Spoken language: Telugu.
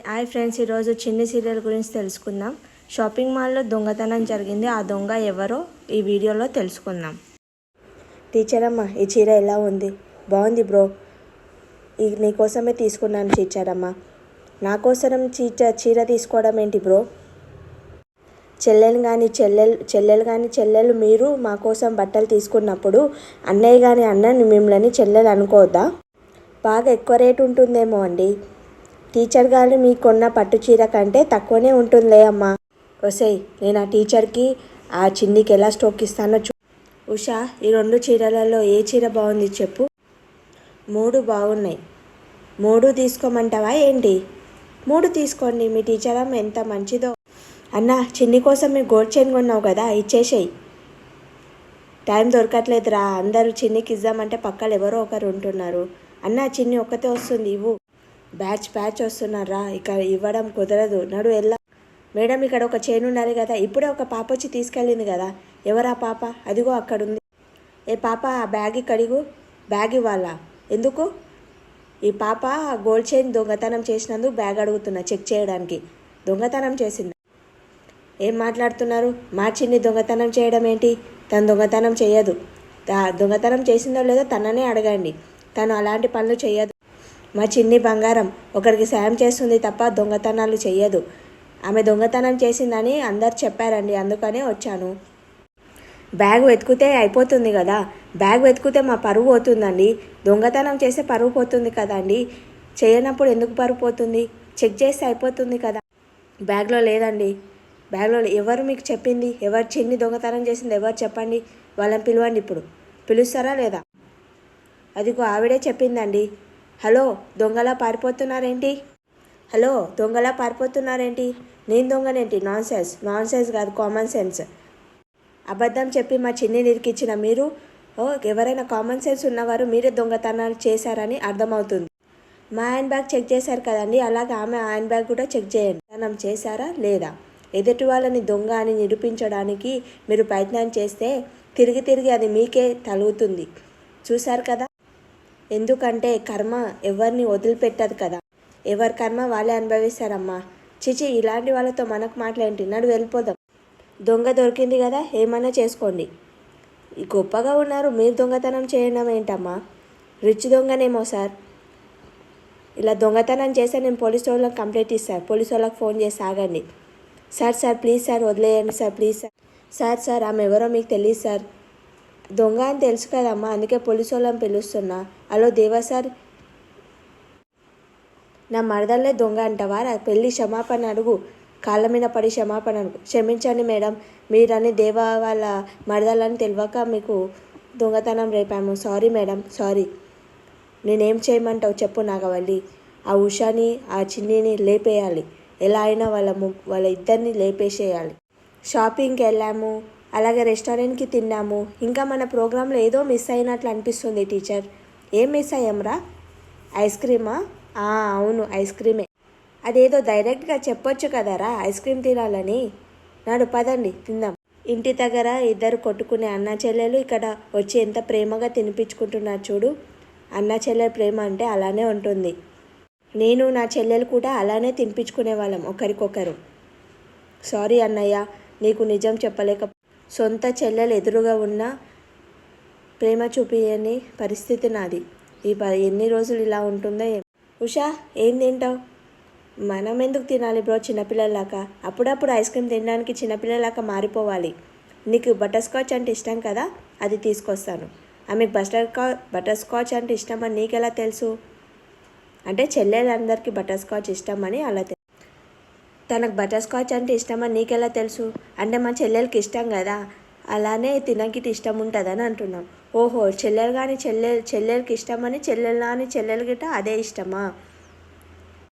హాయ్ ఫ్రెండ్స్, ఈరోజు చిన్ని సీరియల్ గురించి తెలుసుకుందాం. షాపింగ్ మాల్లో దొంగతనం జరిగింది. ఆ దొంగ ఎవరో ఈ వీడియోలో తెలుసుకుందాం. టీచర్ అమ్మ, ఈ చీర ఎలా ఉంది? బాగుంది బ్రో. నీకోసమే తీసుకున్నాను టీచర్ అమ్మ. నా కోసం చీర తీసుకోవడం ఏంటి బ్రో? చెల్లెలు మీరు మా కోసం బట్టలు తీసుకున్నప్పుడు అన్నయ్య కానీ అన్న మిమ్మల్ని చెల్లెలు అనుకోవద్దా? బాగా ఎక్కువ రేటు ఉంటుందేమో అండి. టీచర్ గారు మీకు కొన్న పట్టు చీర కంటే తక్కువనే ఉంటుందిలే అమ్మా. ఒసేయ్, నేను ఆ టీచర్కి ఆ చిన్నికి ఎలా స్టోక్ ఇస్తానో ఉషా, ఈ 2 చీరలలో ఏ చీర బాగుంది చెప్పు. 3 బాగున్నాయి. 3 తీసుకోమంటావా ఏంటి? 3 తీసుకోండి. మీ టీచర్ అమ్మ ఎంత మంచిదో. అన్న, చిన్ని కోసం మీ గోల్డ్ చైన్ కొన్నావు కదా, ఇచ్చేసేయి. టైం దొరకట్లేదురా. అందరూ చిన్నికి ఇద్దామంటే పక్కన ఎవరో ఒకరు ఉంటున్నారు. అన్న, చిన్ని ఒక్కతే వస్తుంది, ఇవ్వు. బ్యాచ్ వస్తున్నారా? ఇక ఇవ్వడం కుదరదు. నడు వెళ్ళా. మేడం, ఇక్కడ ఒక చైన్ ఉండాలి కదా. ఇప్పుడే ఒక పాప వచ్చి తీసుకెళ్ళింది కదా. ఎవరా పాప? అదిగో అక్కడుంది. ఏ పాప, ఆ బ్యాగ్ కడిగు. బ్యాగ్ ఇవ్వాలా? ఎందుకు? ఈ పాప గోల్డ్ చైన్ దొంగతనం చేసినందుకు బ్యాగ్ అడుగుతున్నా, చెక్ చేయడానికి. దొంగతనం చేసింది. ఏం మాట్లాడుతున్నారు? మా చిన్ని దొంగతనం చేయడం ఏంటి? తను దొంగతనం చేయదు. దొంగతనం చేసిందో లేదో తననే అడగండి. తను అలాంటి పనులు చేయదు. మా చిన్ని బంగారం ఒకరికి సాయం చేస్తుంది తప్ప దొంగతనాలు చెయ్యదు. ఆమె దొంగతనం చేసిందని అందరు చెప్పారండి, అందుకనే వచ్చాను. బ్యాగ్ వెతికితే అయిపోతుంది కదా. బ్యాగ్ వెతికితే మా పరువు పోతుందండి. దొంగతనం చేస్తే పరువు పోతుంది కదండి. చేయనప్పుడు ఎందుకు పరువు పోతుంది? చెక్ చేస్తే అయిపోతుంది కదా. బ్యాగ్లో లేదండి. బ్యాగ్లో ఎవరు మీకు చెప్పింది? ఎవరు చిన్ని దొంగతనం చేసింది? ఎవరు చెప్పండి. వాళ్ళని పిలవండి. ఇప్పుడు పిలుస్తారా లేదా? అదిగో ఆవిడే చెప్పిందండి. హలో, దొంగలా పారిపోతున్నారేంటి? నేను దొంగనేంటి? నాన్సెన్స్ కాదు, కామన్ సెన్స్. అబద్ధం చెప్పి మా చిన్ని నిరికిచ్చిన మీరు, ఎవరైనా కామన్ సెన్స్ ఉన్నవారు మీరే దొంగతనాలు చేశారని అర్థమవుతుంది. మా హ్యాండ్ బ్యాగ్ చెక్ చేశారు కదండి, అలాగే ఆమె హ్యాండ్ బ్యాగ్ కూడా చెక్ చేయండి. దొంగతనం చేశారా లేదా? ఎదుటి వాళ్ళని దొంగ అని నిరూపించడానికి మీరు ప్రయత్నం చేస్తే తిరిగి అది మీకే తగులుతుంది. చూశారు కదా. ఎందుకంటే కర్మ ఎవరిని వదిలిపెట్టదు కదా. ఎవరి కర్మ వాళ్ళే అనుభవిస్తారమ్మా. చిచి, ఇలాంటి వాళ్ళతో మనకు మాట్లాడి నడు వెళ్ళిపోదాం. దొంగ దొరికింది కదా, ఏమన్నా చేసుకోండి. గొప్పగా ఉన్నారు, మీరు దొంగతనం చేయడం ఏంటమ్మా? రిచ్ దొంగనేమో సార్. ఇలా దొంగతనం చేస్తే నేను పోలీసు వాళ్ళకి కంప్లైంట్ ఇస్తాను. పోలీసు వాళ్ళకి ఫోన్ చేసి ఆగండి. సార్ ప్లీజ్ సార్, వదిలేయండి సార్, ప్లీజ్ సార్. ఆమె ఎవరో మీకు తెలియదు సార్. దొంగ అని తెలుసు కదమ్మా, అందుకే పోలీసు వాళ్ళని పిలుస్తున్నా. హలో దేవా సార్, నా మరదల్లే దొంగ అంటావా? పెళ్ళి క్షమాపణ అడుగు. కాళ్ళ మీద పడి క్షమాపణ అడుగు. క్షమించండి మేడం, మీరని దేవా వాళ్ళ మరదలని తెలియక మీకు దొంగతనం రేపాము. Sorry madam, sorry. నేనేం చేయమంటావు చెప్పు నాగవల్లి. ఆ ఉషాని ఆ చిన్నిని లేపేయాలి. ఎలా అయినా వాళ్ళ ఇద్దరిని లేపేసేయాలి. షాపింగ్కి వెళ్ళాము, అలాగే రెస్టారెంట్కి తిన్నాము. ఇంకా మన ప్రోగ్రాంలో ఏదో మిస్ అయినట్లు అనిపిస్తుంది టీచర్. ఏం మిస్ అయ్యాంరా? ఐస్ క్రీమా? అవును, ఐస్ క్రీమే. అదేదో డైరెక్ట్గా చెప్పొచ్చు కదరా ఐస్ క్రీమ్ తినాలని. నాడు పదండి తిందాం. ఇంటి దగ్గర ఇద్దరు కొట్టుకునే అన్న చెల్లెలు ఇక్కడ వచ్చి ఎంత ప్రేమగా తినిపించుకుంటున్నారు చూడు. అన్న చెల్లెల ప్రేమ అంటే అలానే ఉంటుంది. నేను నా చెల్లెలు కూడా అలానే తినిపించుకునే వాళ్ళం ఒకరికొకరు. సారీ అన్నయ్య, నీకు నిజం చెప్పలేక. సొంత చెల్లెలు ఎదురుగా ఉన్న ప్రేమ చూపించని పరిస్థితి నాది. ఎన్ని రోజులు ఇలా ఉంటుందో. ఉషా, ఏం తింటావు? మనం ఎందుకు తినాలి బ్రో చిన్నపిల్లలాగా? అప్పుడప్పుడు ఐస్ క్రీమ్ తినడానికి చిన్నపిల్లలాగా మారిపోవాలి. నీకు బటర్ స్కాచ్ అంటే ఇష్టం కదా, అది తీసుకొస్తాను. ఆమెకు బటర్ స్కాచ్ అంటే ఇష్టమని నీకెలా తెలుసు? అంటే చెల్లెలందరికీ బటర్ స్కాచ్ ఇష్టమని అలా తెలుసు. తనకు బటర్ స్కాచ్ అంటే ఇష్టమని నీకెలా తెలుసు? అంటే మా చెల్లెలకి ఇష్టం కదా, అలానే తినకిటి ఇష్టం ఉంటుందని అంటున్నాం. ఓహో, చెల్లెలకి ఇష్టమని చెల్లెలు గిట్ట అదే ఇష్టమా?